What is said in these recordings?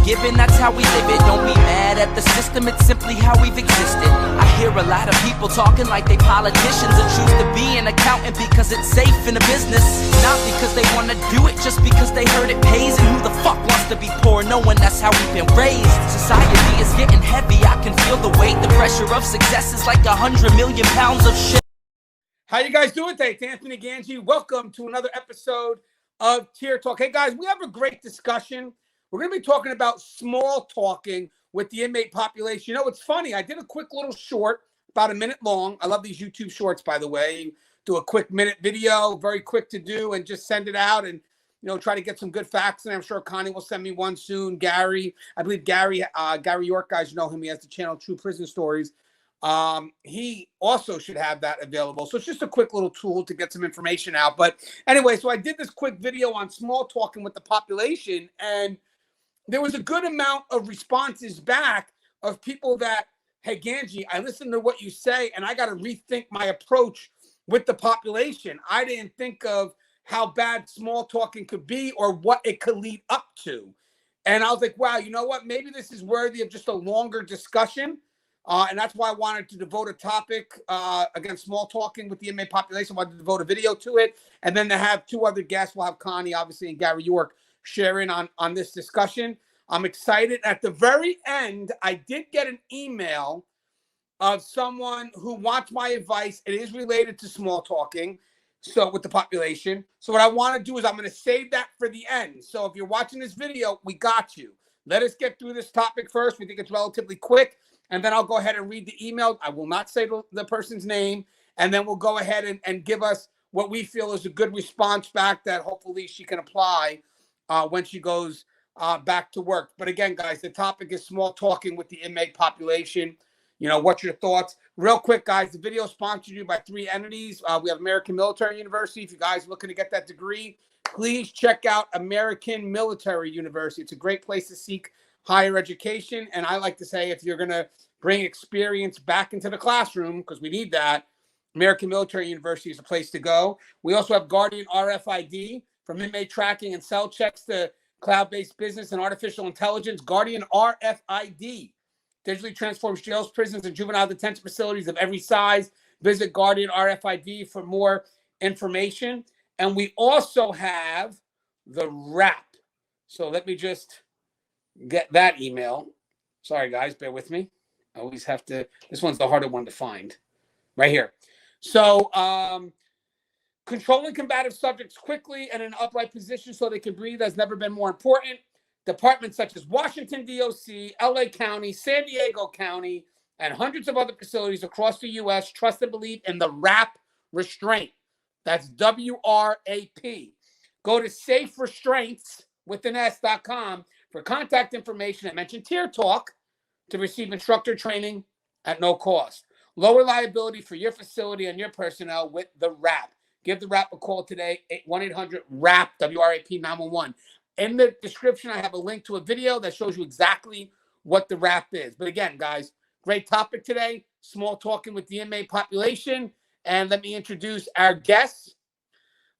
given, that's how we live it. Don't be mad at the system, it's simply how we've existed. I hear a lot of people talking like they politicians and choose to be an accountant because it's safe in the business. Not because they want to do it, just because they heard it pays. And who the fuck wants to be poor knowing that's how we've been raised? Society is getting heavy, I can feel the weight. The pressure of success is like 100 million pounds of shit. How you guys doing today? It's Anthony Gangi. Welcome to another episode of Tier Talk. Hey guys, we have a great discussion. We're going to be talking about small talking with the inmate population. You know, it's funny. I did a quick little short, about a minute long. I love these YouTube shorts, by the way. You do a quick minute video, very quick to do, and just send it out and, you know, try to get some good facts. And I'm sure Connie will send me one soon. Gary, I believe Gary York, guys, you know him. He has the channel True Prison Stories. He also should have that available. So it's just a quick little tool to get some information out. But anyway, so I did this quick video on small talking with the population, and there was a good amount of responses back of people that, hey, Gangi, I listened to what you say, and I got to rethink my approach with the population. I didn't think of how bad small talking could be or what it could lead up to. And I was like, wow, you know what? Maybe this is worthy of just a longer discussion. And that's why I wanted to devote a topic against small talking with the inmate population. I wanted to devote a video to it. And then to have two other guests. We'll have Connie, obviously, and Gary York sharing on this discussion. I'm excited. At the very end, I did get an email of someone who wants my advice. It is related to small talking, so with the population. So what I want to do is I'm going to save that for the end. So if you're watching this video, we got you. Let us get through this topic first. We think it's relatively quick. And then I'll go ahead and read the email. I will not say the person's name. And then we'll go ahead and give us what we feel is a good response back that hopefully she can apply when she goes back to work. But again, guys, the topic is small talking with the inmate population. You know, what's your thoughts? Real quick, guys, the video is sponsored you by three entities. We have American Military University. If you guys are looking to get that degree, please check out American Military University. It's a great place to seek higher education. And I like to say, if you're going to bring experience back into the classroom, because we need that, American Military University is a place to go. We also have Guardian RFID, from inmate tracking and cell checks to cloud-based business and artificial intelligence. Guardian RFID digitally transforms jails, prisons, and juvenile detention facilities of every size. Visit Guardian RFID for more information. And we also have the wrap. So let me just get that email. Sorry, guys, bear with me. I always have to, this one's the harder one to find. Right here. So, controlling combative subjects quickly and in an upright position so they can breathe has never been more important. Departments such as Washington, D.O.C., L.A. County, San Diego County, and hundreds of other facilities across the U.S. trust and believe in the wrap restraint. That's W-R-A-P. Go to saferestraints.com for contact information and mention Tier Talk to receive instructor training at no cost. Lower liability for your facility and your personnel with the wrap. Give the wrap a call today, 1-800-WRAP, W-R-A-P 911. In the description, I have a link to a video that shows you exactly what the wrap is. But again, guys, great topic today, small talking with the inmate population. And let me introduce our guests.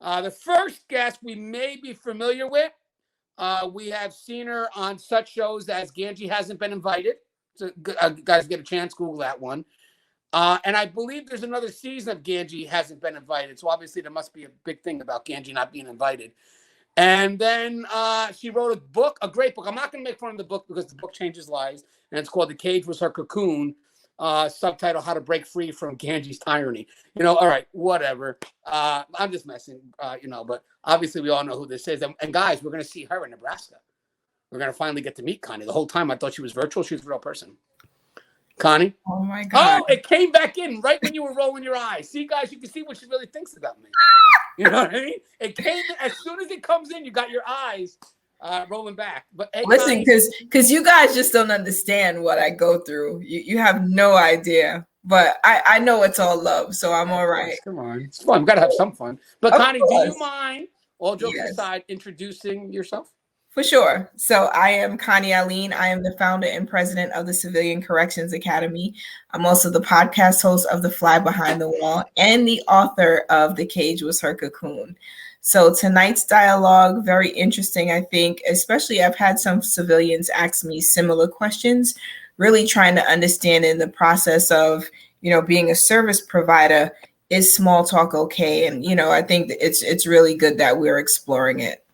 The first guest we may be familiar with. We have seen her on such shows as Gangi Hasn't Been Invited. So guys, get a chance, Google that one. And I believe there's another season of Gangi Hasn't Been Invited. So obviously there must be a big thing about Gangi not being invited. And then she wrote a book, a great book. I'm not going to make fun of the book because the book changes lives. And it's called The Cage Was Her Cocoon. Subtitle, How to Break Free from Gangi's Tyranny. You know, all right, whatever. I'm just messing, you know, but obviously we all know who this is. And guys, we're going to see her in Nebraska. We're going to finally get to meet Connie. The whole time I thought she was virtual. She was a real person. Connie? Oh, my God. Oh, it came back in right when you were rolling your eyes. See, guys, you can see what she really thinks about me. You know what I mean? It came in, as soon as it comes in, you got your eyes rolling back. But hey, listen, because you guys just don't understand what I go through. You have no idea. But I know it's all love, so I'm all right. Come on. It's fun. We've got to have some fun. But Of Connie, course. do you mind, all jokes Yes. aside, introducing yourself? For sure. So I am Connie Alleyne. I am the founder and president of the Civilian Corrections Academy. I'm also the podcast host of The Fly Behind the Wall and the author of The Cage Was Her Cocoon. So tonight's dialogue, very interesting, I think, especially I've had some civilians ask me similar questions, really trying to understand in the process of, being a service provider, is small talk okay? And, I think it's really good that we're exploring it.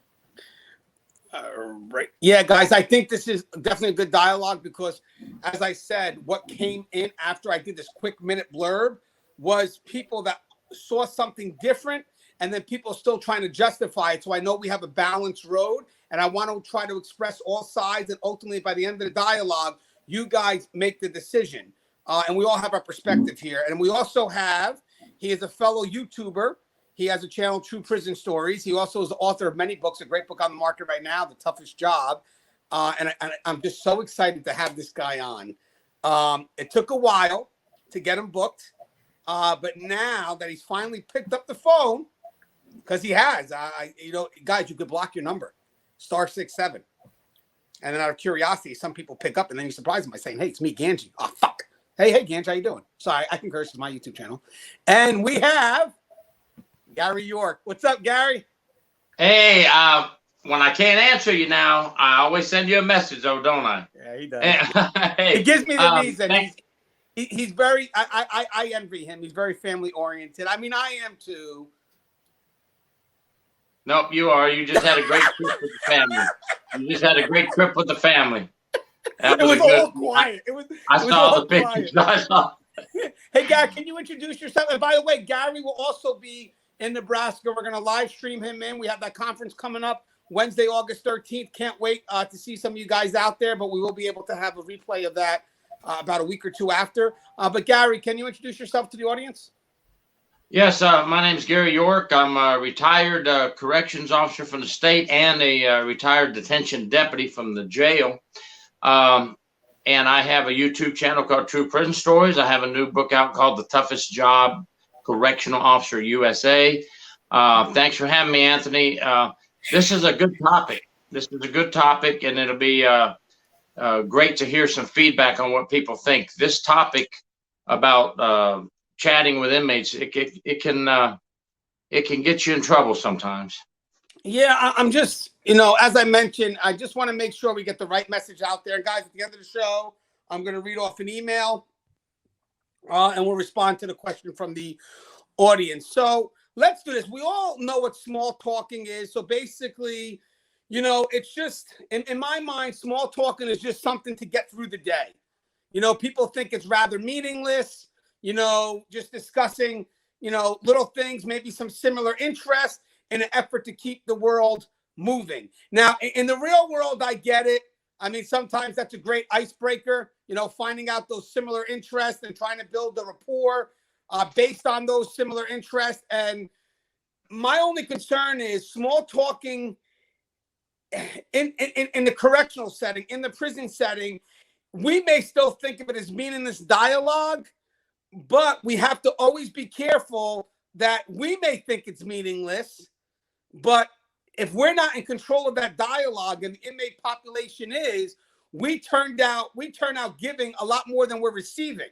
Right. Yeah, guys, I think this is definitely a good dialogue because, as I said, what came in after I did this quick minute blurb was people that saw something different and then people still trying to justify it. So I know we have a balanced road and I want to try to express all sides. And ultimately, by the end of the dialogue, you guys make the decision. And we all have our perspective here. And we also have, he is a fellow YouTuber. He has a channel, True Prison Stories. He also is the author of many books, a great book on the market right now, The Toughest Job. And I'm just so excited to have this guy on. It took a while to get him booked. But now that he's finally picked up the phone, because he has, guys, you could block your number, *67. And then out of curiosity, some people pick up and then you surprise them by saying, hey, it's me, Gangi. Oh, fuck. Hey, Gangi, how you doing? Sorry, I can curse. It's my YouTube channel. And we have Gary York. What's up, Gary? Hey, when I can't answer you now, I always send you a message, don't I? Yeah, he does. Hey, it gives me the reason. He's very, I envy him. He's very family oriented. I mean, I am too. Nope, you are. You just had a great trip with the family. You just had a great trip with the family. It was all quiet. I saw the pictures. Hey, Gary, can you introduce yourself? And by the way, Gary will also be in Nebraska. We're going to live stream him in. We have that conference coming up Wednesday, August 13th. Can't wait to see some of you guys out there, but we will be able to have a replay of that about a week or two after. But Gary, can you introduce yourself to the audience? Yes, my name is Gary York. I'm a retired corrections officer from the state and a retired detention deputy from the jail. And I have a YouTube channel called True Prison Stories. I have a new book out called The Toughest Job, Correctional Officer USA. Thanks for having me, Anthony. This is a good topic. And it'll be great to hear some feedback on what people think. This topic about chatting with inmates, it can get you in trouble sometimes. Yeah, I'm just, as I mentioned, I just want to make sure we get the right message out there. Guys, at the end of the show, I'm going to read off an email and we'll respond to the question from the audience. So let's do this. We all know what small talking is. So basically, it's just, in my mind, small talking is just something to get through the day. People think it's rather meaningless, just discussing, little things, maybe some similar interests in an effort to keep the world moving. Now, in the real world, I get it. I mean, sometimes that's a great icebreaker, finding out those similar interests and trying to build a rapport based on those similar interests. And my only concern is small talking in the correctional setting, in the prison setting. We may still think of it as meaningless dialogue, but we have to always be careful that we may think it's meaningless, but if we're not in control of that dialogue and the inmate population is, we turn out giving a lot more than we're receiving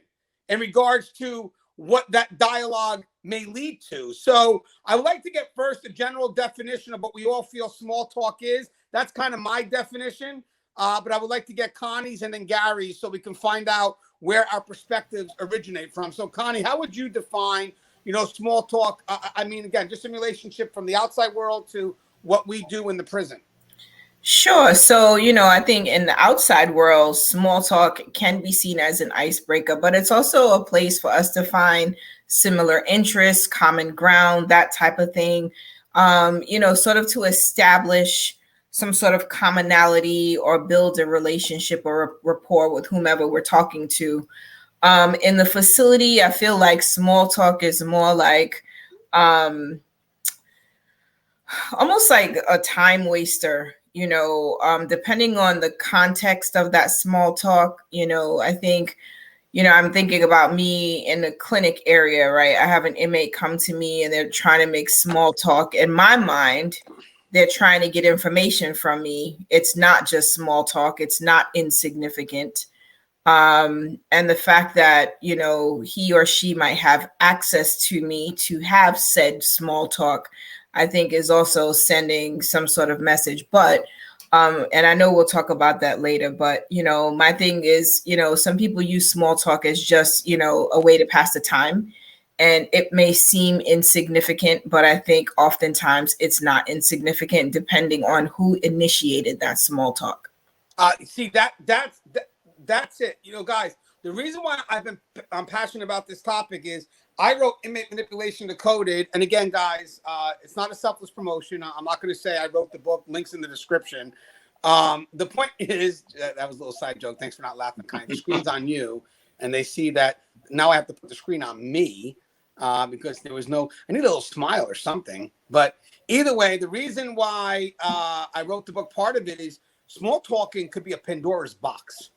in regards to what that dialogue may lead to. So I would like to get first a general definition of what we all feel small talk is. That's kind of my definition, but I would like to get Connie's and then Gary's so we can find out where our perspectives originate from. So Connie, how would you define small talk? I mean, again, just in relationship from the outside world to what we do in the prison. Sure. So, I think in the outside world, small talk can be seen as an icebreaker, but it's also a place for us to find similar interests, common ground, that type of thing, sort of to establish some sort of commonality or build a relationship or a rapport with whomever we're talking to. In the facility, I feel like small talk is more like almost like a time waster, depending on the context of that small talk. I think, I'm thinking about me in the clinic area, right? I have an inmate come to me and they're trying to make small talk. In my mind, they're trying to get information from me. It's not just small talk. It's not insignificant. And the fact that, he or she might have access to me to have said small talk, I think is also sending some sort of message. But and I know we'll talk about that later, but my thing is, some people use small talk as just, a way to pass the time. And it may seem insignificant, but I think oftentimes it's not insignificant depending on who initiated that small talk. See, that's it. Guys, the reason why I'm passionate about this topic is I wrote Inmate Manipulation Decoded. And again, guys, it's not a selfless promotion. I'm not going to say I wrote the book. Links in the description. The point is, that was a little side joke. Thanks for not laughing, Connie. The screen's on you, and they see that now I have to put the screen on me because there was no, I need a little smile or something. But either way, the reason why I wrote the book, part of it is small talking could be a Pandora's box.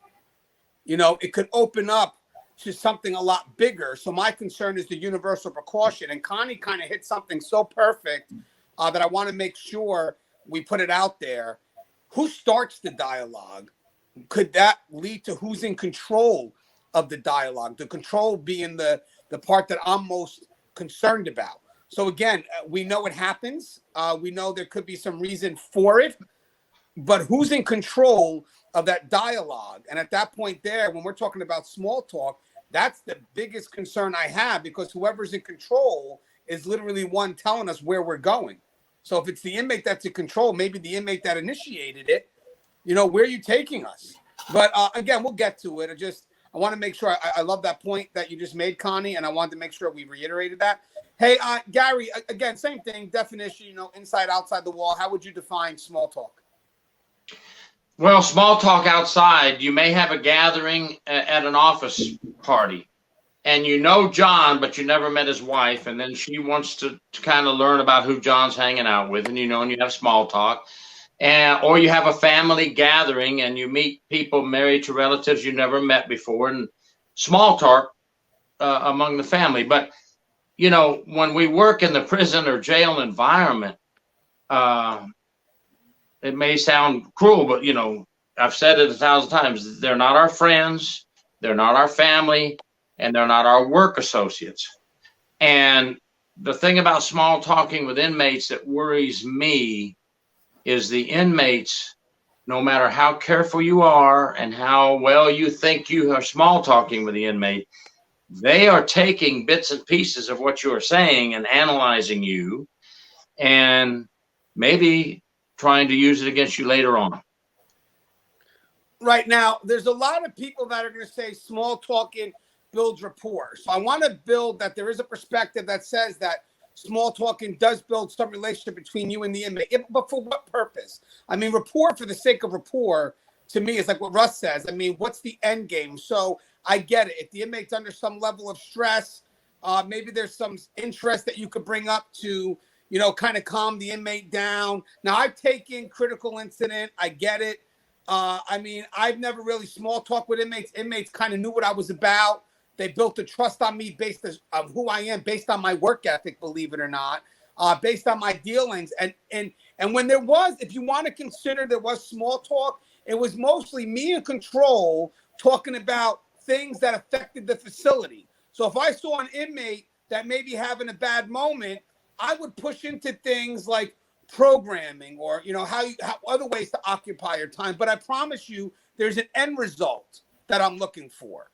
It could open up to something a lot bigger. So my concern is the universal precaution. And Connie kind of hit something so perfect that I want to make sure we put it out there. Who starts the dialogue? Could that lead to who's in control of the dialogue? The control being the part that I'm most concerned about. So again, we know it happens. We know there could be some reason for it, but who's in control of that dialogue? And at that point there, when we're talking about small talk, that's the biggest concern I have, because whoever's in control is literally one telling us where we're going. So if it's the inmate that's in control, maybe the inmate that initiated it, where are you taking us? But again, we'll get to it. I want to make sure I love that point that you just made, Connie, and I wanted to make sure we reiterated that. Hey, Gary, again, same thing, definition, inside, outside the wall. How would you define small talk? Well, small talk outside, you may have a gathering at an office party, and John, but you never met his wife, and then she wants to kind of learn about who John's hanging out with, and and you have small talk. Or you have a family gathering and you meet people married to relatives you never met before, and small talk among the family. But, when we work in the prison or jail environment, it may sound cruel, but, I've said it 1,000 times. They're not our friends. They're not our family, and they're not our work associates. And the thing about small talking with inmates that worries me is the inmates, no matter how careful you are and how well you think you are small talking with the inmate, they are taking bits and pieces of what you are saying and analyzing you and maybe trying to use it against you later on. Right now, there's a lot of people that are going to say small talking builds rapport. So I want to build that there is a perspective that says that small talking does build some relationship between you and the inmate. But for what purpose? I mean, rapport for the sake of rapport, to me, is like what Russ says. I mean, what's the end game? So I get it. If the inmate's under some level of stress, maybe there's some interest that you could bring up to, kind of calm the inmate down. Now, I've taken critical incident. I get it. I mean, I've never really small talked with inmates. Inmates kind of knew what I was about. They built a trust on me based on who I am, based on my work ethic, believe it or not, based on my dealings. And when there was, if you want to consider there was small talk, it was mostly me in control talking about things that affected the facility. So if I saw an inmate that may be having a bad moment, I would push into things like programming or, how other ways to occupy your time. But I promise you, there's an end result that I'm looking for.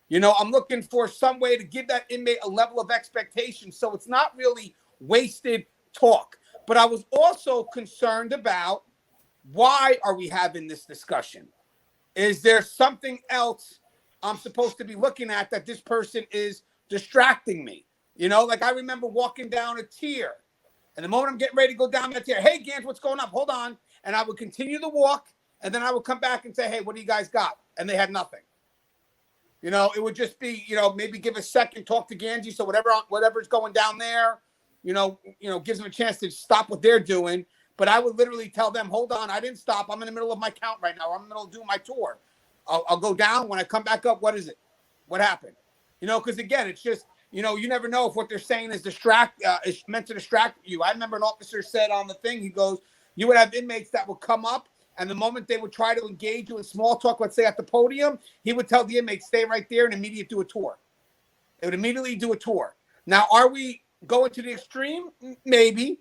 I'm looking for some way to give that inmate a level of expectation. So it's not really wasted talk. But I was also concerned about, why are we having this discussion? Is there something else I'm supposed to be looking at that this person is distracting me? Like I remember walking down a tier, and the moment I'm getting ready to go down that tier, hey, Gans, what's going up? Hold on. And I would continue the walk, and then I would come back and say, hey, what do you guys got? And they had nothing. It would just be, maybe give a second, talk to Gangi. So whatever's going down there, gives them a chance to stop what they're doing. But I would literally tell them, hold on, I didn't stop. I'm in the middle of my count right now. I'm in the middle of doing my tour. I'll go down. When I come back up, what is it? What happened? Because again, it's just, you never know if what they're saying is meant to distract you. I remember an officer said on the thing, he goes, you would have inmates that would come up, and the moment they would try to engage you in small talk, let's say at the podium, he would tell the inmate, stay right there and immediately do a tour. They would immediately do a tour. Now, are we going to the extreme? Maybe.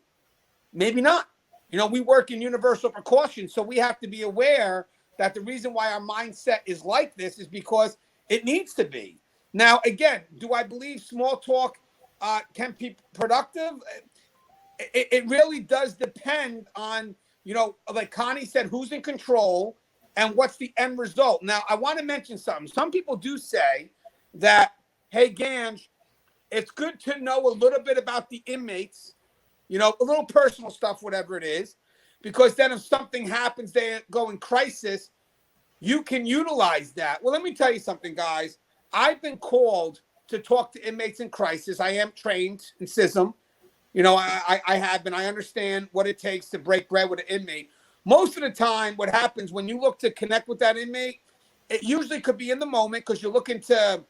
Maybe not. You know, we work in universal precaution, so we have to be aware that the reason why our mindset is like this is because it needs to be. Now, again, do I believe small talk can be productive? It really does depend on, you know, like Connie said, who's in control and what's the end result. Now, I want to mention something. Some people do say that, hey, Gange, it's good to know a little bit about the inmates, you know, a little personal stuff, whatever it is, because then if something happens, they go in crisis, you can utilize that. Well, let me tell you something, guys. I've been called to talk to inmates in crisis. I am trained in CISM. You know, I have been. I understand what it takes to break bread with an inmate. Most of the time, what happens when you look to connect with that inmate, it usually could be in the moment because you're looking to,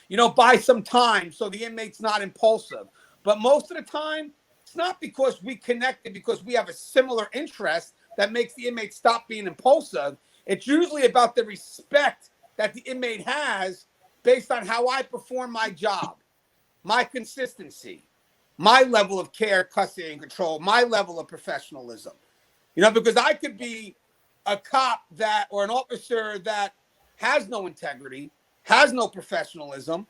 you know, buy some time so the inmate's not impulsive. But most of the time, it's not because we connected because we have a similar interest that makes the inmate stop being impulsive. It's usually about the respect that the inmate has based on how I perform my job, my consistency, my level of care, custody, and control, my level of professionalism. You know, because I could be a cop that or an officer that has no integrity, has no professionalism,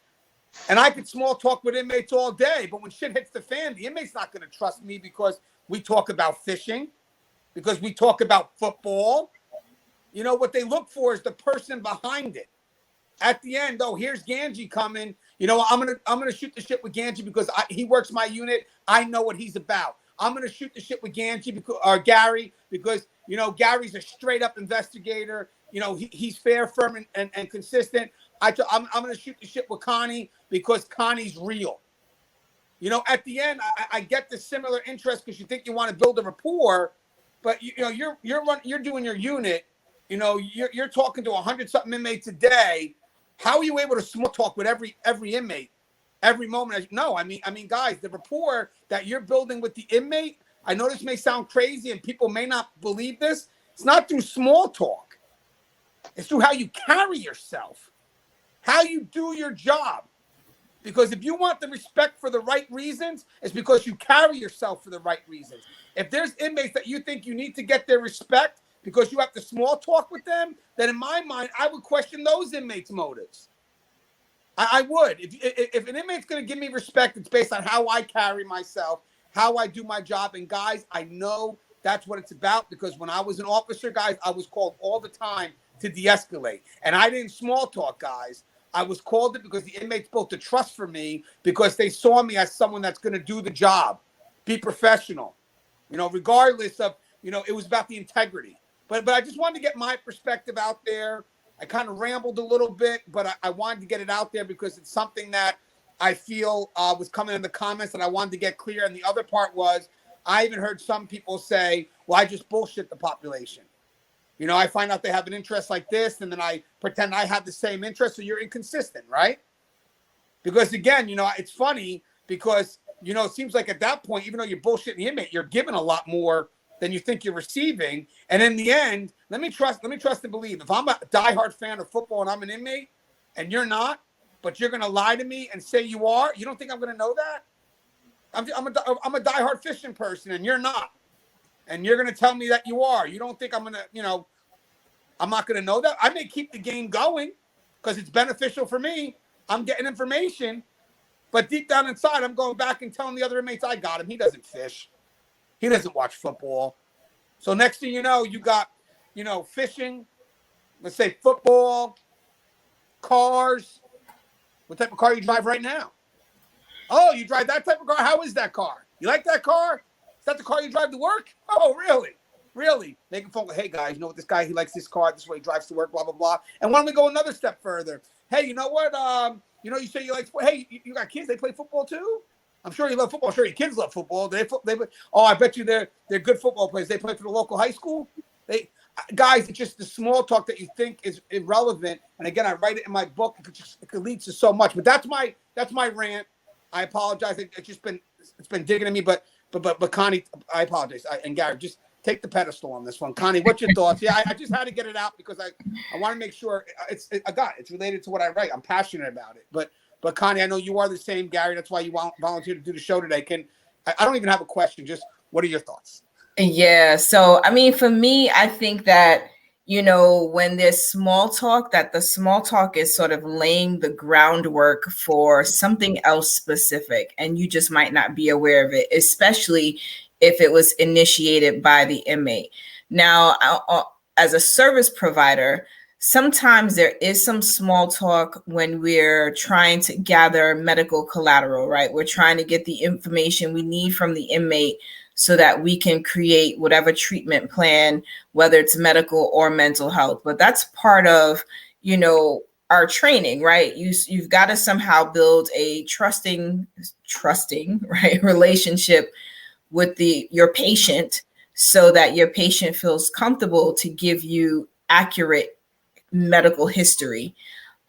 and I could small talk with inmates all day. But when shit hits the fan, the inmate's not going to trust me because we talk about fishing, because we talk about football. You know, what they look for is the person behind it. At the end, oh, here's Gangi coming. You know, I'm gonna shoot the shit with Gangi because he works my unit. I know what he's about. I'm gonna shoot the shit with Gangi or Gary because, you know, Gary's a straight up investigator. You know, he's fair, firm, and consistent. I'm gonna shoot the shit with Connie because Connie's real. You know, at the end, I get the similar interest because you think you want to build a rapport, but you know, you're doing your unit. You know, you're talking to 100-something inmates a day. How are you able to small talk with every inmate, every moment? No, I mean, guys, the rapport that you're building with the inmate, I know this may sound crazy and people may not believe this. It's not through small talk. It's through how you carry yourself, how you do your job. Because if you want the respect for the right reasons, it's because you carry yourself for the right reasons. If there's inmates that you think you need to get their respect because you have to small talk with them, then in my mind, I would question those inmates' motives. I would. If an inmate's going to give me respect, it's based on how I carry myself, how I do my job. And guys, I know that's what it's about because when I was an officer, guys, I was called all the time to de-escalate. And I didn't small talk, guys. I was called it because the inmates built a trust for me because they saw me as someone that's going to do the job, be professional, you know, regardless of, you know, it was about the integrity. But I just wanted to get my perspective out there. I kind of rambled a little bit, but I wanted to get it out there because it's something that I feel was coming in the comments and I wanted to get clear. And the other part was I even heard some people say, well, I just bullshit the population. You know, I find out they have an interest like this, and then I pretend I have the same interest, so you're inconsistent, right? Because, again, you know, it's funny because, you know, it seems like at that point, even though you're bullshitting the inmate, you're giving a lot more than you think you're receiving. And in the end, let me trust and believe. If I'm a diehard fan of football and I'm an inmate and you're not, but you're going to lie to me and say you are, you don't think I'm going to know that? I'm a diehard fishing person and you're not. And you're going to tell me that you are. You don't think I'm going to, you know, I'm not going to know that. I may keep the game going because it's beneficial for me. I'm getting information. But deep down inside, I'm going back and telling the other inmates I got him. He doesn't fish. He doesn't watch football. So next thing you know, you got, you know, fishing, let's say football, cars. What type of car you drive right now? Oh, you drive that type of car? How is that car? You like that car? Is that the car you drive to work? Oh, really? Really? Making phone call. Hey, guys, you know what? This guy, he likes this car. This way he drives to work, blah, blah, blah. And why don't we go another step further? Hey, you know what? You know, you say you like, hey, you got kids. They play football too? I'm sure you love football. I'm sure your kids love football. They oh, I bet you they're good football players. They play for the local high school. Guys, it's just the small talk that you think is irrelevant. And again, I write it in my book. It could lead to so much. But that's my rant. I apologize. It's been digging at me. But Connie, I apologize. And Gary, just take the pedestal on this one. Connie, what's your thoughts? Yeah, I just had to get it out because I want to make sure it's related to what I write. I'm passionate about it. But Connie, I know you are the same, Gary. That's why you volunteered to do the show today. I don't even have a question. Just What are your thoughts? Yeah. So, I mean, for me, I think that, you know, when there's small talk, that the small talk is sort of laying the groundwork for something else specific, and you just might not be aware of it, especially if it was initiated by the inmate. Now, as a service provider, sometimes there is some small talk when we're trying to gather medical collateral, right? We're trying to get the information we need from the inmate so that we can create whatever treatment plan, whether it's medical or mental health. But that's part of, you know, our training, right? You've got to somehow build a trusting, right, relationship with your patient, so that your patient feels comfortable to give you accurate medical history.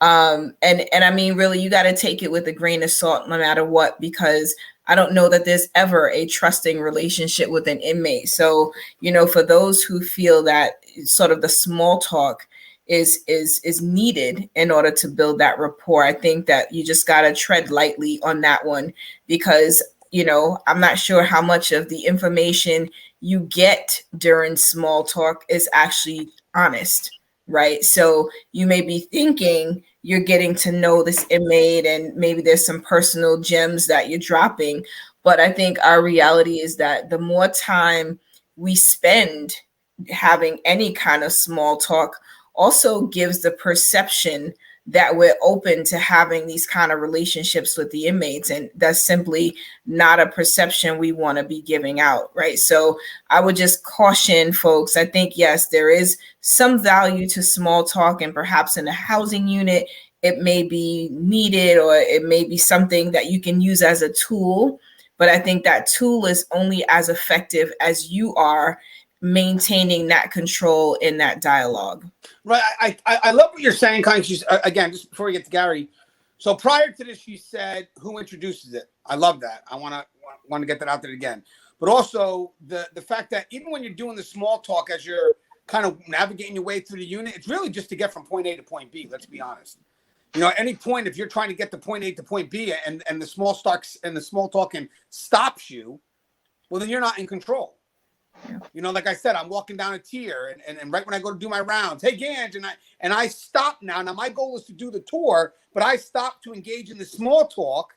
And I mean, really, you got to take it with a grain of salt, no matter what, because I don't know that there's ever a trusting relationship with an inmate. So, you know, for those who feel that sort of the small talk is needed in order to build that rapport, I think that you just got to tread lightly on that one, because, you know, I'm not sure how much of the information you get during small talk is actually honest, right? So you may be thinking you're getting to know this inmate and maybe there's some personal gems that you're dropping. But I think our reality is that the more time we spend having any kind of small talk also gives the perception that we're open to having these kind of relationships with the inmates. And that's simply not a perception we want to be giving out, right? So I would just caution folks. I think, yes, there is some value to small talk, and perhaps in a housing unit, it may be needed, or it may be something that you can use as a tool. But I think that tool is only as effective as you are maintaining that control in that dialogue. Right. I love what you're saying, Connie. She's, again, just before we get to Gary. So prior to this, she said, who introduces it? I love that. I want to get that out there again. But also the fact that even when you're doing the small talk, as you're kind of navigating your way through the unit, it's really just to get from point A to point B. Let's be honest. You know, at any point, if you're trying to get to point A to point B and the small talking stops you, well, then you're not in control. You know, like I said, I'm walking down a tier, and right when I go to do my rounds, hey, Gange, and I stop now. Now, my goal is to do the tour, but I stop to engage in the small talk.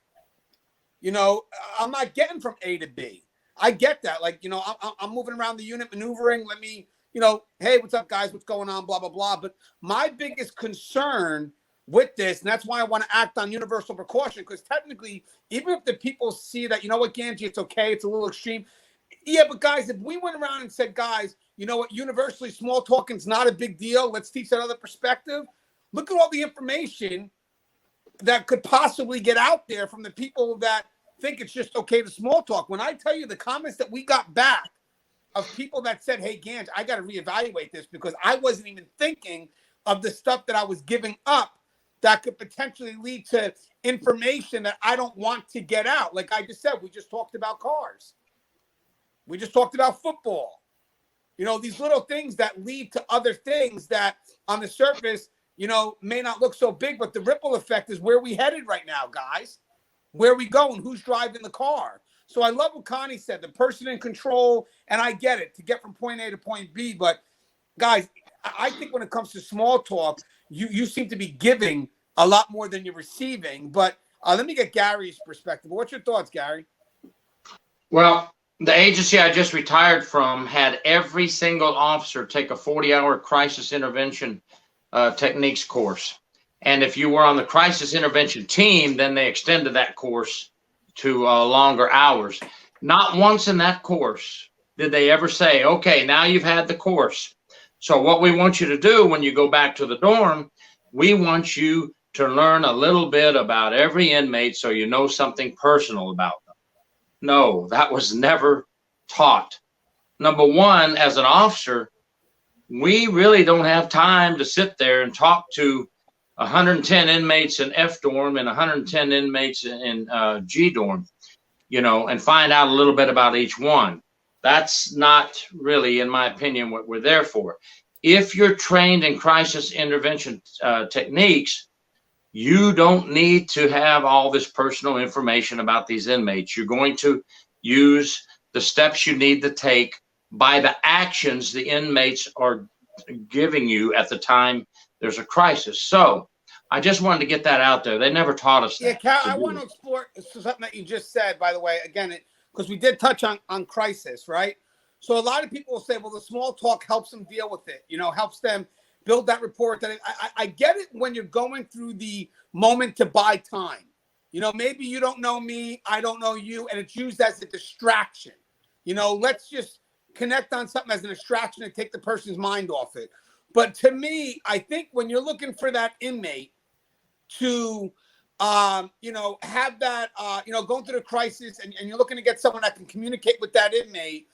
You know, I'm not getting from A to B. I get that. Like, you know, I'm moving around the unit, maneuvering. Let me, you know, hey, what's up, guys? What's going on? Blah, blah, blah. But my biggest concern with this, and that's why I want to act on universal precaution, because technically, even if the people see that, you know what, Gange, it's okay, it's a little extreme. Yeah, but guys, if we went around and said, guys, you know what, universally small talking's not a big deal. Let's teach that other perspective. Look at all the information that could possibly get out there from the people that think it's just okay to small talk. When I tell you the comments that we got back of people that said, hey, Gange, I got to reevaluate this because I wasn't even thinking of the stuff that I was giving up that could potentially lead to information that I don't want to get out. Like I just said, we just talked about cars. We just talked about football. You know, these little things that lead to other things that on the surface, you know, may not look so big, but the ripple effect is where we headed right now, guys. Where are we going? Who's driving the car? So I love what Connie said, the person in control, and I get it, to get from point A to point B. But, guys, I think when it comes to small talk, you seem to be giving a lot more than you're receiving. But let me get Gary's perspective. What's your thoughts, Gary? Well, the agency I just retired from had every single officer take a 40-hour crisis intervention techniques course. And if you were on the crisis intervention team, then they extended that course to longer hours. Not once in that course did they ever say, okay, now you've had the course. So what we want you to do when you go back to the dorm, we want you to learn a little bit about every inmate so you know something personal about them. No, that was never taught. Number one, as an officer, we really don't have time to sit there and talk to 110 inmates in F dorm and 110 inmates in G dorm, you know, and find out a little bit about each one. That's not really, in my opinion, what we're there for. If you're trained in crisis intervention techniques, you don't need to have all this personal information about these inmates. You're going to use the steps you need to take by the actions the inmates are giving you at the time there's a crisis. So I just wanted to get that out there. They never taught us that. Yeah, Cal, I want to explore something that you just said, by the way, again, because we did touch on crisis, right? So a lot of people will say, well, the small talk helps them deal with it, helps them build that rapport. That I get it when you're going through the moment to buy time. Maybe you don't know me, I don't know you, and it's used as a distraction. Let's just connect on something as a distraction and take the person's mind off it. But to me, I think when you're looking for that inmate to, have that, going through the crisis and you're looking to get someone that can communicate with that inmate,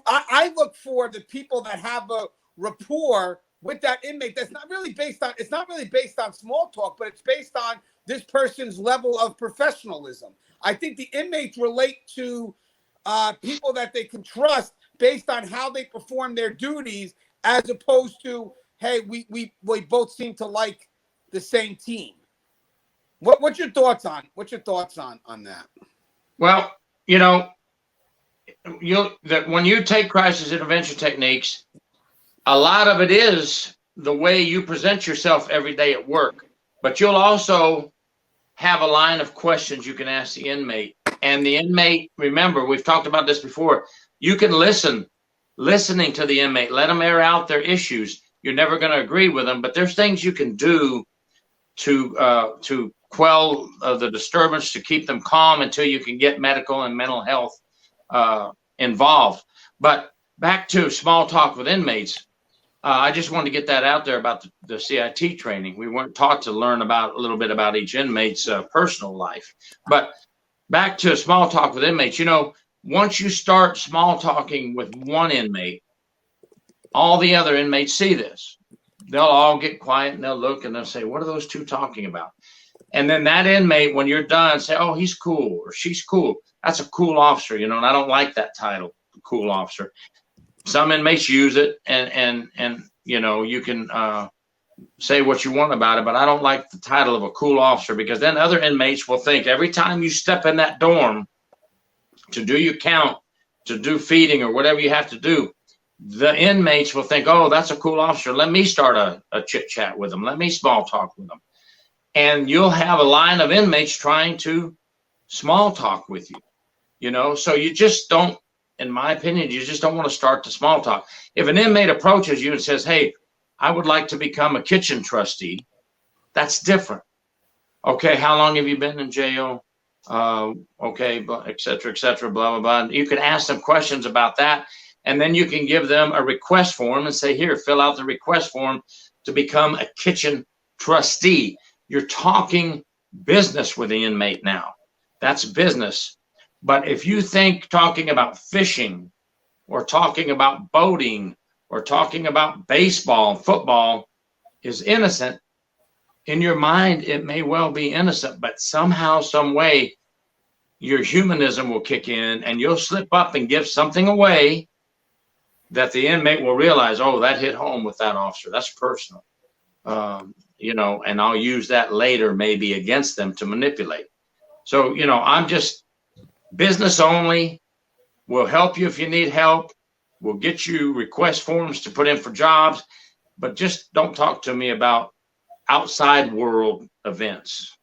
I look for the people that have a rapport with that inmate it's not really based on small talk, but it's based on this person's level of professionalism. I think the inmates relate to people that they can trust based on how they perform their duties, as opposed to, hey, we both seem to like the same team. What's your thoughts on that? Well, when you take crisis intervention techniques, a lot of it is the way you present yourself every day at work, but you'll also have a line of questions you can ask the inmate. And the inmate, remember, we've talked about this before, you can listening to the inmate, let them air out their issues. You're never going to agree with them, but there's things you can do to quell the disturbance, to keep them calm until you can get medical and mental health involved. But back to small talk with inmates, I just wanted to get that out there about the CIT training. We weren't taught to learn a little bit about each inmate's personal life. But back to small talk with inmates, once you start small talking with one inmate, all the other inmates see this. They'll all get quiet and they'll look and they'll say, what are those two talking about? And then that inmate, when you're done, say, oh, he's cool or she's cool. That's a cool officer, and I don't like that title, cool officer. Some inmates use it and you can say what you want about it, but I don't like the title of a cool officer, because then other inmates will think every time you step in that dorm to do your count, to do feeding or whatever you have to do, the inmates will think, oh, that's a cool officer. Let me start a chit chat with them. Let me small talk with them. And you'll have a line of inmates trying to small talk with you, so you just don't, in my opinion, you just don't want to start the small talk. If an inmate approaches you and says, hey, I would like to become a kitchen trustee, that's different. Okay, how long have you been in jail? Okay, et cetera, blah, blah, blah. You can ask them questions about that, and then you can give them a request form and say, here, fill out the request form to become a kitchen trustee. You're talking business with the inmate now. That's business. But if you think talking about fishing or talking about boating or talking about baseball, football is innocent, in your mind, it may well be innocent, but somehow, some way, your humanism will kick in and you'll slip up and give something away that the inmate will realize, oh, that hit home with that officer. That's personal. And I'll use that later, maybe against them to manipulate. So, I'm just business only. We'll help you if you need help. We'll get you request forms to put in for jobs, but just don't talk to me about outside world events.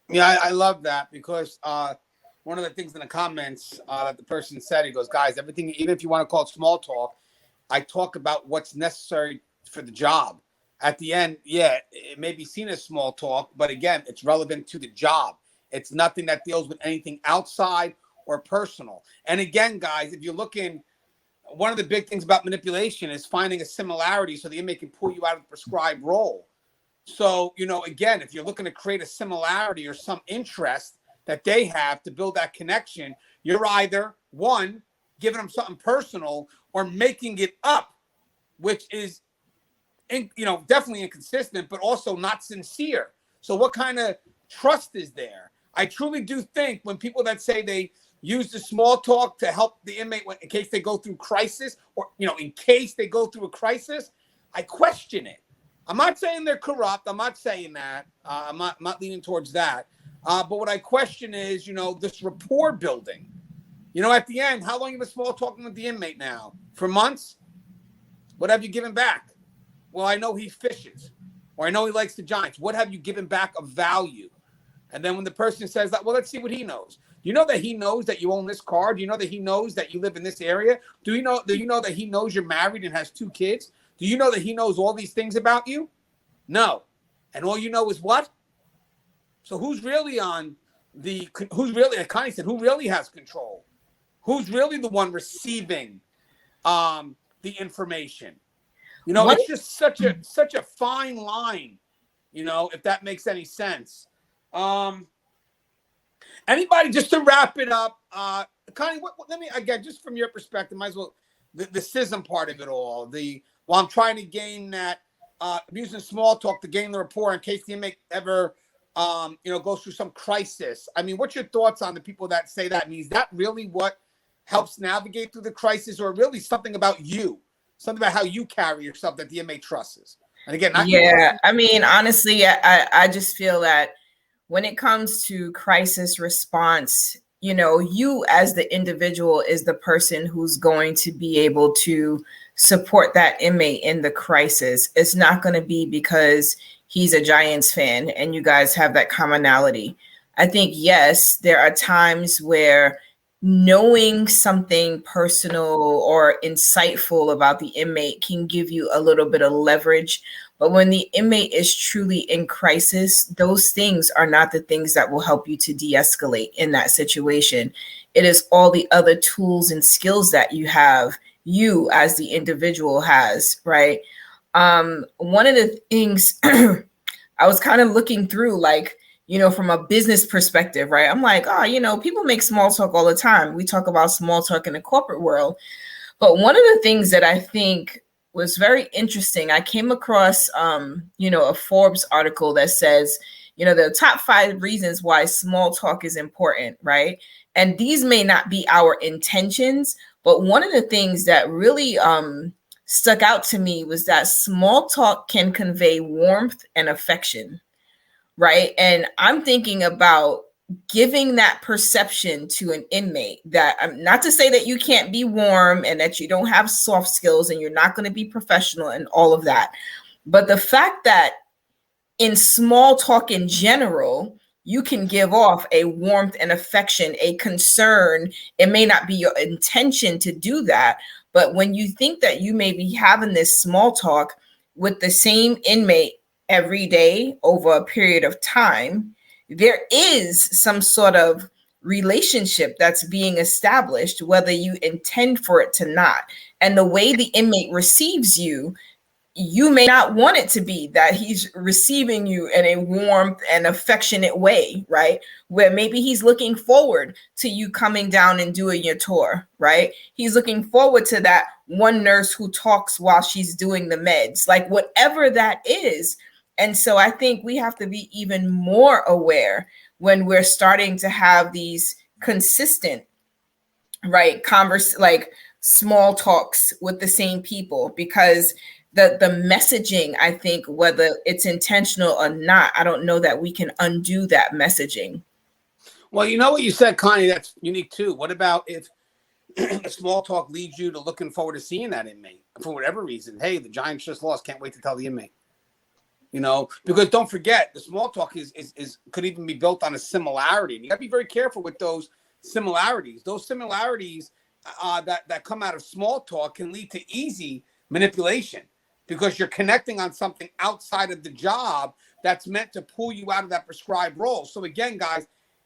Yeah, I love that, because one of the things in the comments that the person said, he goes, guys, everything, even if you want to call it small talk, I talk about what's necessary for the job. At the end, yeah, it may be seen as small talk, but again, it's relevant to the job. It's nothing that deals with anything outside or personal. And again, guys, if you're looking, one of the big things about manipulation is finding a similarity so the inmate can pull you out of the prescribed role. So, again, if you're looking to create a similarity or some interest that they have to build that connection, you're either, one, giving them something personal or making it up, which is, definitely inconsistent, but also not sincere. So what kind of trust is there? I truly do think when people that say they use the small talk to help the inmate in case they go through crisis, or, in case they go through a crisis, I question it. I'm not saying they're corrupt. I'm not saying that. I'm not leaning towards that. But what I question is, this rapport building. At the end, how long you been small talking with the inmate now? For months? What have you given back? Well, I know he fishes, or I know he likes the Giants. What have you given back of value? And then when the person says that, well, let's see what he knows. Do you know that he knows that you own this car? Do you know that he knows that you live in this area? Do you know that he knows you're married and has 2 kids? Do you know that he knows all these things about you? No. And all you know is what? So who's really, like Connie said, who really has control? Who's really the one receiving the information? It's just such a fine line, if that makes any sense. Anybody, just to wrap it up, Connie, let me, again, just from your perspective, might as well, the schism part of it all, while I'm trying to gain that, using small talk to gain the rapport in case the inmate ever, goes through some crisis. I mean, what's your thoughts on the people that say that? I mean, is that really what helps navigate through the crisis, or really something about you? Something about how you carry yourself that the inmate trusts? And again, I mean, honestly, I just feel that when it comes to crisis response, you as the individual is the person who's going to be able to support that inmate in the crisis. It's not going to be because he's a Giants fan and you guys have that commonality. I think, yes, there are times where knowing something personal or insightful about the inmate can give you a little bit of leverage. But when the inmate is truly in crisis, those things are not the things that will help you to de-escalate in that situation. It is all the other tools and skills that you as the individual has, right? One of the things I was kind of looking through, like, from a business perspective, right? I'm like, people make small talk all the time. We talk about small talk in the corporate world. But one of the things that I think was very interesting, I came across, a Forbes article that says, the top 5 reasons why small talk is important, right? And these may not be our intentions, but one of the things that really stuck out to me was that small talk can convey warmth and affection, right? And I'm thinking about giving that perception to an inmate, that not to say that you can't be warm and that you don't have soft skills and you're not going to be professional and all of that. But the fact that in small talk in general, you can give off a warmth and affection, a concern. It may not be your intention to do that, but when you think that you may be having this small talk with the same inmate every day over a period of time, there is some sort of relationship that's being established, whether you intend for it to not. And the way the inmate receives you, you may not want it to be that he's receiving you in a warm and affectionate way, right? Where maybe he's looking forward to you coming down and doing your tour, right? He's looking forward to that one nurse who talks while she's doing the meds, like whatever that is. And so I think we have to be even more aware when we're starting to have these consistent, right, like small talks with the same people, because the messaging, I think, whether it's intentional or not, I don't know that we can undo that messaging. Well, you know what you said, Connie, that's unique too. What about if a small talk leads you to looking forward to seeing that inmate for whatever reason? Hey, the Giants just lost. Can't wait to tell the inmate. Because don't forget, the small talk is could even be built on a similarity. And you got to be very careful with those similarities. Those similarities that come out of small talk can lead to easy manipulation, because you're connecting on something outside of the job that's meant to pull you out of that prescribed role. So again, guys,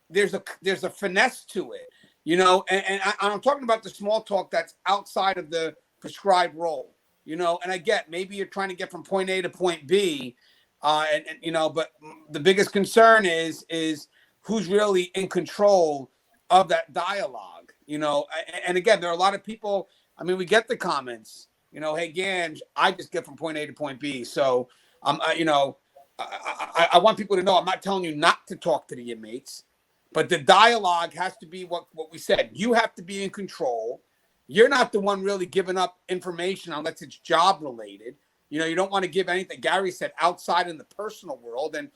there's a finesse to it, and I'm talking about the small talk that's outside of the prescribed role, and I get, maybe you're trying to get from point A to point B, but the biggest concern is who's really in control of that dialogue, and again, there are a lot of people, I mean, we get the comments, hey, Gange, I just get from point A to point B. So, I want people to know, I'm not telling you not to talk to the inmates, but the dialogue has to be what we said. You have to be in control. You're not the one really giving up information unless it's job related. You don't want to give anything, Gary said, outside in the personal world. And,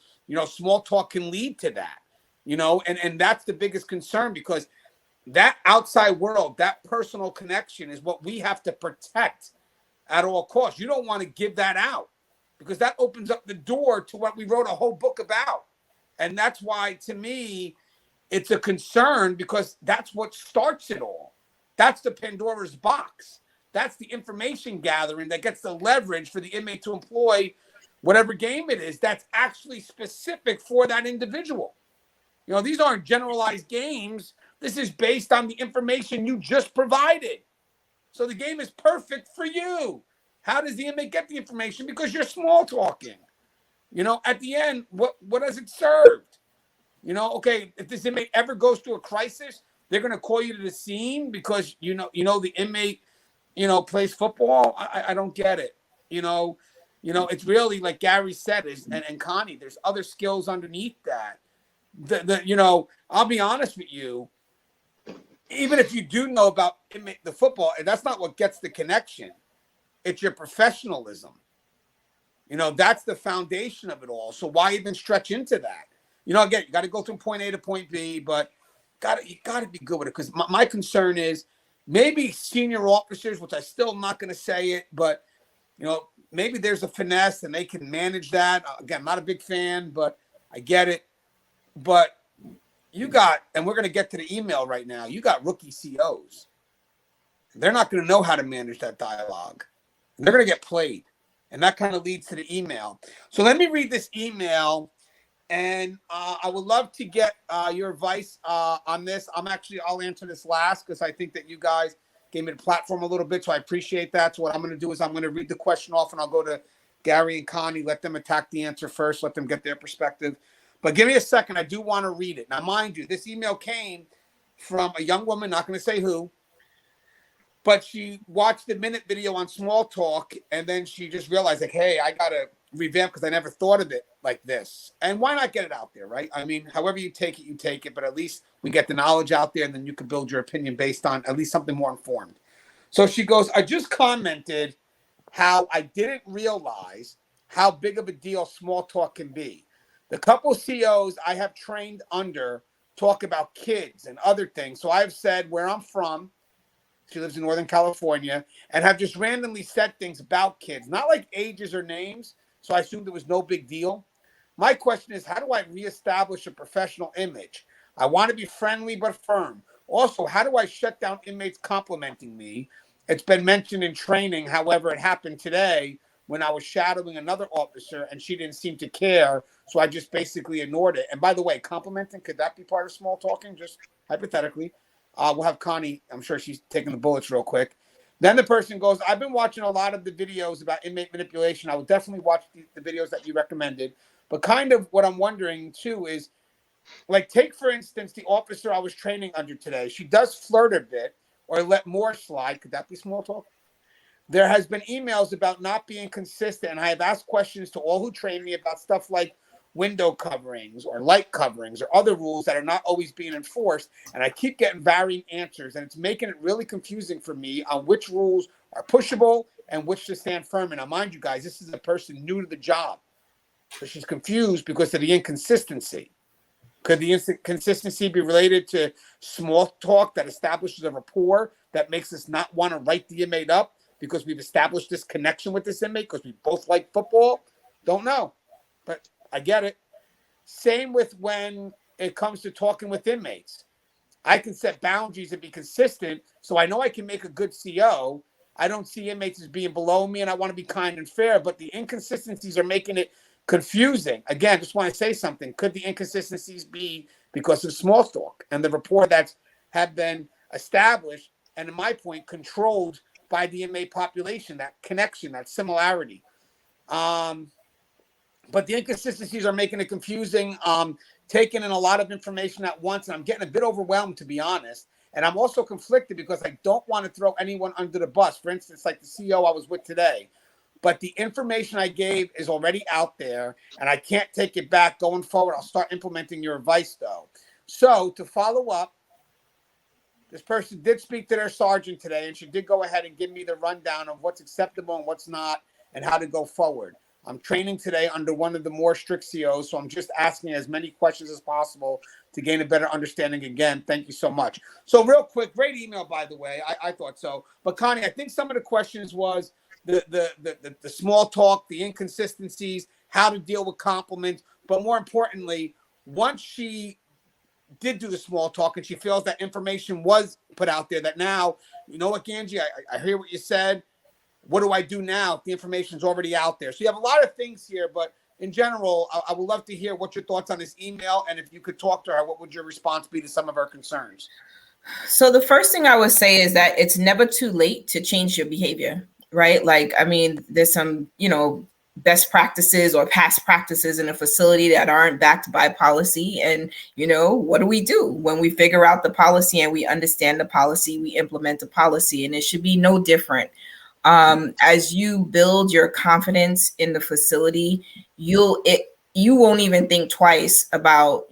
small talk can lead to that. and that's the biggest concern, because that outside world, that personal connection is what we have to protect at all costs. You don't want to give that out, because that opens up the door to what we wrote a whole book about. And that's why, to me, it's a concern, because that's what starts it all. That's the Pandora's box. That's the information gathering that gets the leverage for the inmate to employ whatever game it is that's actually specific for that individual. These aren't generalized games. This is based on the information you just provided. So the game is perfect for you. How does the inmate get the information? Because you're small talking. At the end, what has it served? Okay, if this inmate ever goes through a crisis, they're going to call you to the scene because the inmate plays football. I don't get it. It's really like Gary said, and Connie, there's other skills underneath that. I'll be honest with you. Even if you do know about the football, and that's not what gets the connection. It's your professionalism. That's the foundation of it all. So why even stretch into that? Again, you got to go from point A to point B, but you got to be good with it. Because my concern is maybe senior officers, which I still am not going to say it, but maybe there's a finesse and they can manage that. Again, I'm not a big fan, but I get it. But and we're going to get to the email right now. You got rookie COs. They're not going to know how to manage that dialogue. They're going to get played. And that kind of leads to the email. So let me read this email. And I would love to get your advice on this. I'll answer this last, because I think that you guys gave me the platform a little bit. So I appreciate that. So what I'm going to do is I'm going to read the question off, and I'll go to Gary and Connie, let them attack the answer first, let them get their perspective. But give me a second. I do want to read it. Now, mind you, this email came from a young woman, not going to say who, but she watched the minute video on small talk, and then she just realized, like, hey, I got to revamp because I never thought of it like this. And why not get it out there, right? I mean, however you take it, but at least we get the knowledge out there, and then you can build your opinion based on at least something more informed. So she goes, I just commented how I didn't realize how big of a deal small talk can be. The couple COs I have trained under talk about kids and other things. So I've said where I'm from, she lives in Northern California, and have just randomly said things about kids, not like ages or names. So I assumed it was no big deal. My question is, how do I reestablish a professional image? I want to be friendly but firm. Also, how do I shut down inmates complimenting me? It's been mentioned in training. However, it happened today when I was shadowing another officer and she didn't seem to care. So I just basically ignored it. And by the way, complimenting, could that be part of small talking? Just hypothetically. We'll have Connie. I'm sure she's taking the bullets real quick. Then the person goes, I've been watching a lot of the videos about inmate manipulation. I will definitely watch the videos that you recommended. But kind of what I'm wondering, too, is, like, take, for instance, the officer I was training under today. She does flirt a bit or let more slide. Could that be small talk? There has been emails about not being consistent, and I have asked questions to all who train me about stuff like window coverings or light coverings or other rules that are not always being enforced, and I keep getting varying answers, and it's making it really confusing for me on which rules are pushable and which to stand firm in. Now, mind you guys, this is a person new to the job, so she's confused because of the inconsistency. Could the inconsistency be related to small talk that establishes a rapport that makes us not want to write the inmate up because we've established this connection with this inmate because we both like football? Don't know, but I get it. Same with when it comes to talking with inmates. I can set boundaries and be consistent, so I know I can make a good CO. I don't see inmates as being below me, and I want to be kind and fair, but the inconsistencies are making it confusing. Again, just want to say something. Could the inconsistencies be because of small talk and the rapport that's had been established, and in my point, controlled by the inmate population, that connection, that similarity? But the inconsistencies are making it confusing, taking in a lot of information at once, and I'm getting a bit overwhelmed, to be honest. And I'm also conflicted because I don't want to throw anyone under the bus. For instance, like the CEO I was with today. But the information I gave is already out there, and I can't take it back going forward. I'll start implementing your advice, though. So to follow up, this person did speak to their sergeant today, and she did go ahead and give me the rundown of what's acceptable and what's not and how to go forward. I'm training today under one of the more strict COs, so I'm just asking as many questions as possible to gain a better understanding. Again, thank you so much. So real quick, great email, by the way. I thought so. But Connie, I think some of the questions was the small talk, the inconsistencies, how to deal with compliments, but more importantly, once she did do the small talk and she feels that information was put out there, that now, you know what, Gangi, I hear what you said. What do I do now if the information is already out there? So you have a lot of things here, but in general, I would love to hear what your thoughts on this email. And if you could talk to her, what would your response be to some of her concerns? So the first thing I would say is that it's never too late to change your behavior, right? Like, I mean, there's some, best practices or past practices in a facility that aren't backed by policy. And, what do we do when we figure out the policy and we understand the policy, we implement the policy, and it should be no different. As you build your confidence in the facility, you won't even think twice about,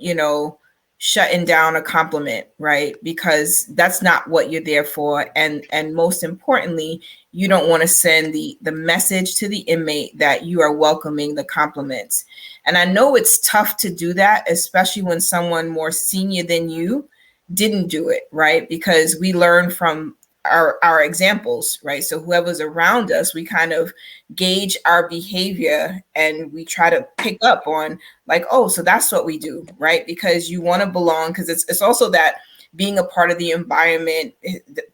shutting down a compliment, right? Because that's not what you're there for. And most importantly, you don't want to send the message to the inmate that you are welcoming the compliments. And I know it's tough to do that, especially when someone more senior than you didn't do it, right? Because we learn from our examples, right? So whoever's around us, we kind of gauge our behavior and we try to pick up on like, oh, so that's what we do, right? Because you want to belong, because it's also that being a part of the environment,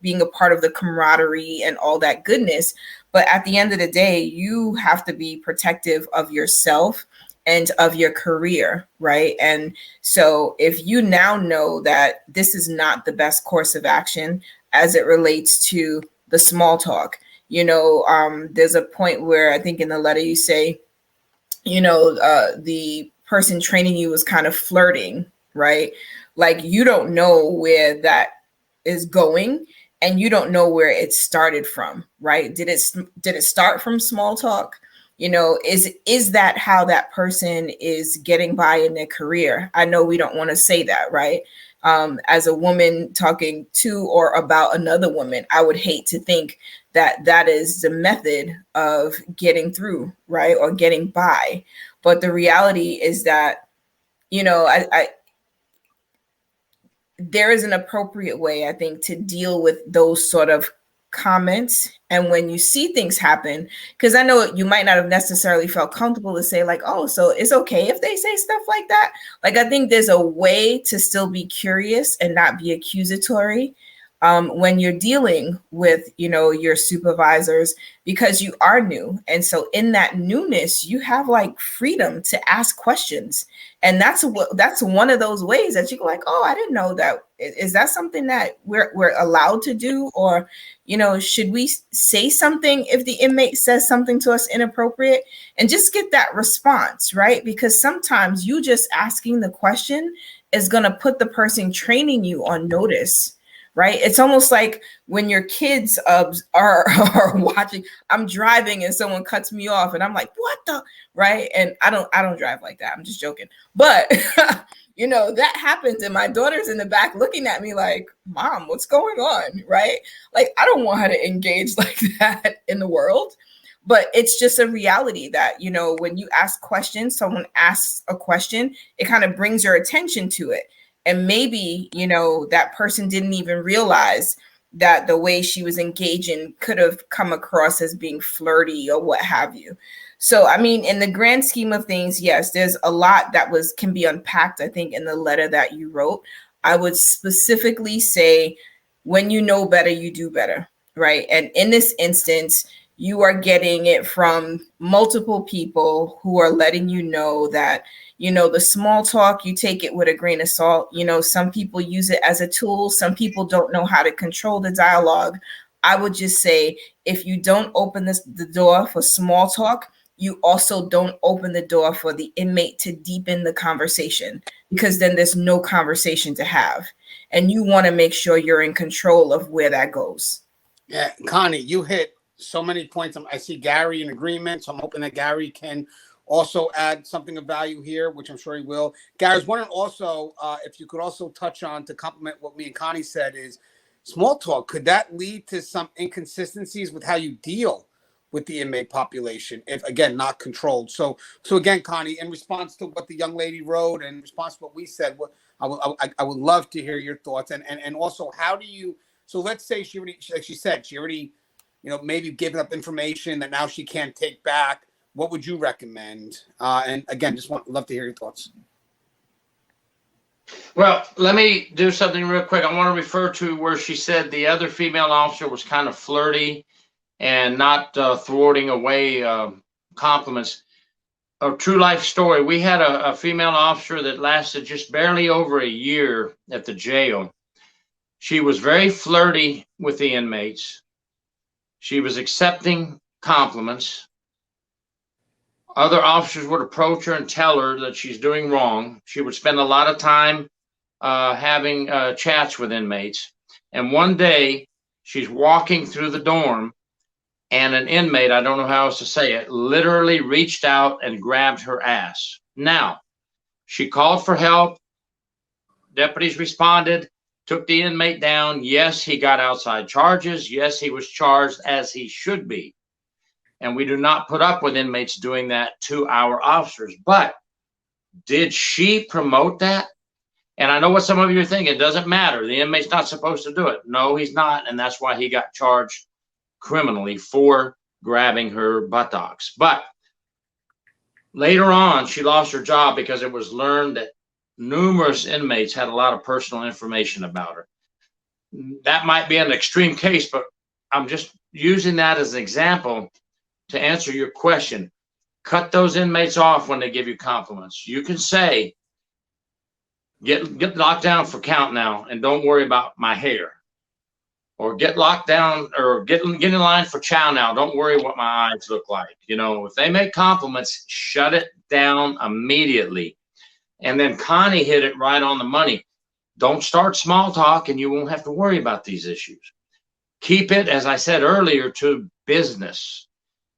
being a part of the camaraderie and all that goodness. But at the end of the day, you have to be protective of yourself and of your career, right? And so if you now know that this is not the best course of action as it relates to the small talk, there's a point where I think in the letter you say, the person training you was kind of flirting, right? Like you don't know where that is going and you don't know where it started from, right? Did it start from small talk? Is that how that person is getting by in their career? I know we don't want to say that, right? As a woman talking to or about another woman, I would hate to think that that is the method of getting through, right? Or getting by. But the reality is that, there is an appropriate way, I think, to deal with those sort of comments. And when you see things happen, because I know you might not have necessarily felt comfortable to say like, oh, so it's okay if they say stuff like that. Like, I think there's a way to still be curious and not be accusatory when you're dealing with, your supervisors, because you are new. And so in that newness, you have like freedom to ask questions. And that's one of those ways that you go like, oh, I didn't know that. Is that something that we're allowed to do? Or, should we say something if the inmate says something to us inappropriate, and just get that response, right? Because sometimes you just asking the question is going to put the person training you on notice. Right. It's almost like when your kids are watching, I'm driving and someone cuts me off and I'm like, what the, right? And I don't drive like that. I'm just joking. But, that happens. And my daughter's in the back looking at me like, Mom, what's going on? Right. Like, I don't want her to engage like that in the world. But it's just a reality that, when you ask questions, someone asks a question, it kind of brings your attention to it. And maybe, that person didn't even realize that the way she was engaging could have come across as being flirty or what have you. So, I mean, in the grand scheme of things, yes, there's a lot that can be unpacked, I think, in the letter that you wrote. I would specifically say, when you know better, you do better, right? And in this instance, you are getting it from multiple people who are letting you know that, the small talk, you take it with a grain of salt. Some people use it as a tool. Some people don't know how to control the dialogue. I would just say, if you don't open the door for small talk, you also don't open the door for the inmate to deepen the conversation, because then there's no conversation to have. And you want to make sure you're in control of where that goes. Yeah, Connie, you hit so many points. I see Gary in agreement, so I'm hoping that Gary can also add something of value here, which I'm sure he will. Gary, I was wondering also if you could also touch on, to complement what me and Connie said, is small talk. Could that lead to some inconsistencies with how you deal with the inmate population, if again not controlled. So again, Connie, in response to what the young lady wrote, and in response to what we said, I would love to hear your thoughts, and also how do you? So let's say she already, like she said, she already, maybe given up information that now she can't take back. What would you recommend? And again, love to hear your thoughts. Well, let me do something real quick. I want to refer to where she said the other female officer was kind of flirty and not thwarting away compliments. A true life story. We had a female officer that lasted just barely over a year at the jail. She was very flirty with the inmates. She was accepting compliments. Other officers would approach her and tell her that she's doing wrong. She would spend a lot of time having chats with inmates. And one day she's walking through the dorm, and an inmate, I don't know how else to say it, literally reached out and grabbed her ass. Now, she called for help. Deputies responded, took the inmate down. Yes, he got outside charges. Yes, he was charged as he should be. And we do not put up with inmates doing that to our officers. But did she promote that? And I know what some of you are thinking. It doesn't matter. The inmate's not supposed to do it. No, he's not. And that's why he got charged criminally for grabbing her buttocks. But later on, she lost her job because it was learned that numerous inmates had a lot of personal information about her. That might be an extreme case, but I'm just using that as an example to answer your question. Cut those inmates off when they give you compliments. You can say, get locked down for count now and don't worry about my hair. Or get locked down, or get in line for chow now. Don't worry what my eyes look like. If they make compliments, shut it down immediately. And then Connie hit it right on the money. Don't start small talk and you won't have to worry about these issues. Keep it, as I said earlier, to business.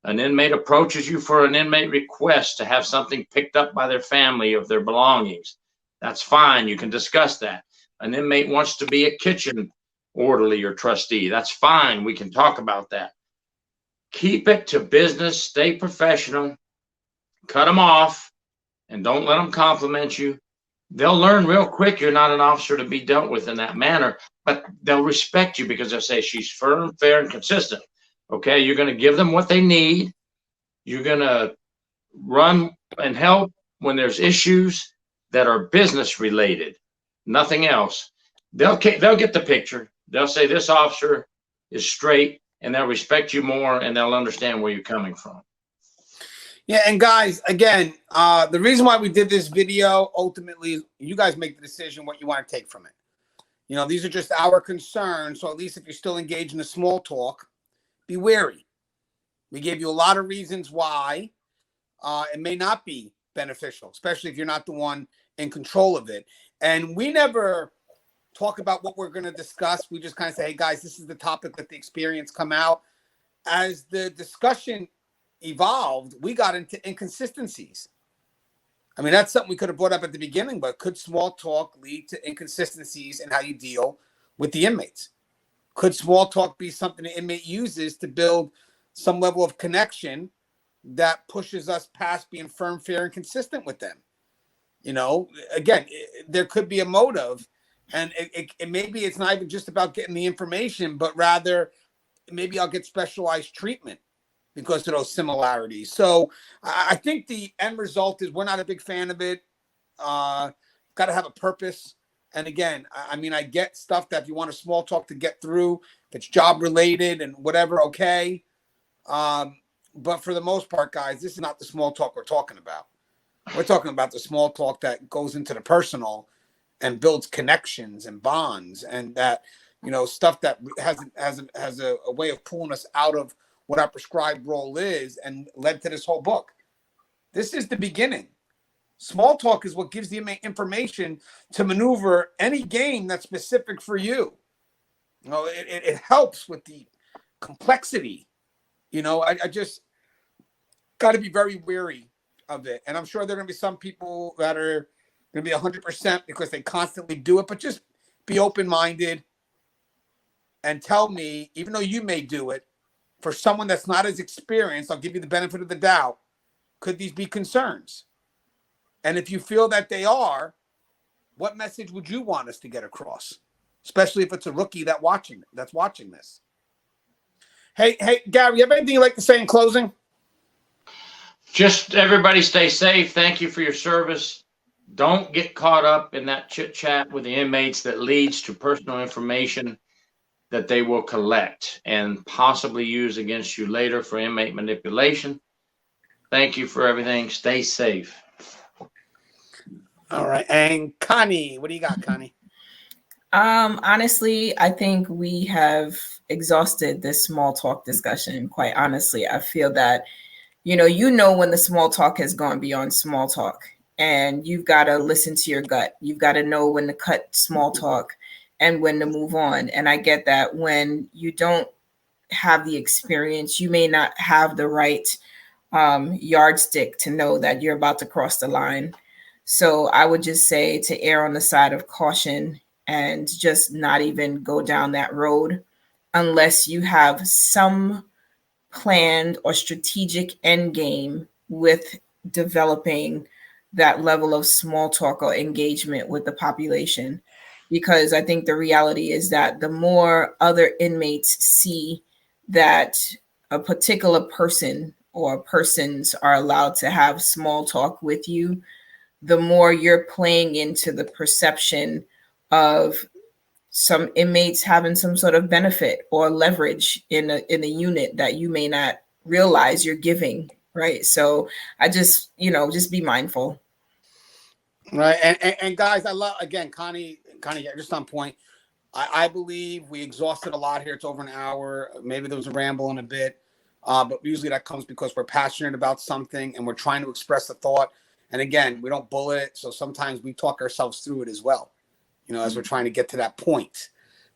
An inmate approaches you for an inmate request to have something picked up by their family of their belongings. That's fine. You can discuss that. An inmate wants to be a kitchen orderly or trustee. That's fine. We can talk about that. Keep it to business. Stay professional. Cut them off and don't let them compliment you. They'll learn real quick you're not an officer to be dealt with in that manner, but they'll respect you because they'll say she's firm, fair, and consistent. Okay, you're going to give them what they need. You're going to run and help when there's issues that are business related, nothing else. They'll get the picture. They'll say this officer is straight, and they'll respect you more, and they'll understand where you're coming from. Yeah, and guys, again, the reason why we did this video, ultimately, you guys make the decision what you want to take from it. These are just our concerns, so at least if you're still engaged in the small talk, be wary. We gave you a lot of reasons why it may not be beneficial, especially if you're not the one in control of it. And we never talk about what we're going to discuss. We just kind of say, hey, guys, this is the topic, let the experience come out. As the discussion evolved, we got into inconsistencies. I mean, that's something we could have brought up at the beginning, but could small talk lead to inconsistencies in how you deal with the inmates? Could small talk be something the inmate uses to build some level of connection that pushes us past being firm, fair, and consistent with them? Again, there could be a motive, and it maybe it's not even just about getting the information, but rather maybe I'll get specialized treatment because of those similarities. So I think the end result is we're not a big fan of it. Got to have a purpose. And again, I mean, I get stuff that if you want a small talk to get through, that's job related and whatever, okay. But for the most part, guys, this is not the small talk we're talking about. We're talking about the small talk that goes into the personal and builds connections and bonds, and that, stuff that has a way of pulling us out of what our prescribed role is and led to this whole book. This is the beginning. Small talk is what gives the inmate information to maneuver any game that's specific for you. It helps with the complexity. I just got to be very wary of it. And I'm sure there are going to be some people that are going to be 100% because they constantly do it, but just be open-minded and tell me, even though you may do it, for someone that's not as experienced, I'll give you the benefit of the doubt. Could these be concerns? And if you feel that they are, what message would you want us to get across? Especially if it's a rookie that's watching this. Hey, Gary, you have anything you'd like to say in closing? Just everybody stay safe. Thank you for your service. Don't get caught up in that chit chat with the inmates that leads to personal information that they will collect and possibly use against you later for inmate manipulation. Thank you for everything. Stay safe. All right. And Connie, what do you got, Connie? Honestly, I think we have exhausted this small talk discussion. Quite honestly, I feel that, you know, when the small talk has gone beyond small talk, and you've got to listen to your gut. You've got to know when to cut small talk and when to move on. And I get that when you don't have the experience, you may not have the right yardstick to know that you're about to cross the line. So I would just say to err on the side of caution and just not even go down that road unless you have some planned or strategic end game with developing that level of small talk or engagement with the population. Because I think the reality is that the more other inmates see that a particular person or persons are allowed to have small talk with you, the more you're playing into the perception of some inmates having some sort of benefit or leverage in a unit that you may not realize you're giving, right? So I just be mindful. Right. And guys, I love, again, Connie, just on point. I believe we exhausted a lot here. It's over an hour. Maybe there was a ramble in a bit. But usually that comes because we're passionate about something and we're trying to express a thought. And again, we don't bullet it. So sometimes we talk ourselves through it as well, as we're trying to get to that point.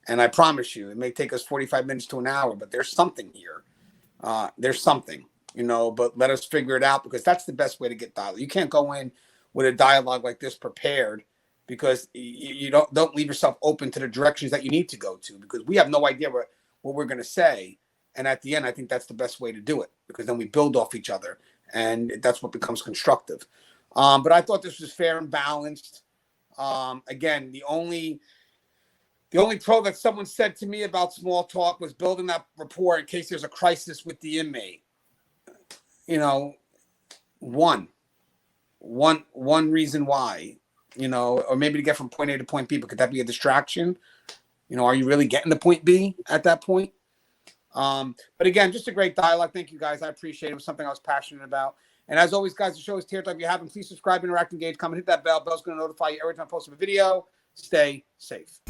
And I promise you, it may take us 45 minutes to an hour, but there's something here. There's something, but let us figure it out because that's the best way to get dialogue. You can't go in with a dialogue like this prepared because you don't leave yourself open to the directions that you need to go to because we have no idea what we're going to say. And at the end, I think that's the best way to do it because then we build off each other and that's what becomes constructive. But I thought this was fair and balanced. Again, the only pro that someone said to me about small talk was building that rapport in case there's a crisis with the inmate. One reason why, or maybe to get from point A to point B, but could that be a distraction? Are you really getting to point B at that point? But again, just a great dialogue. Thank you guys. I appreciate it. It was something I was passionate about. And as always, guys, the show is Tier Talk. If you haven't, please subscribe, interact, engage, comment, hit that bell. Bell's going to notify you every time I post a video. Stay safe.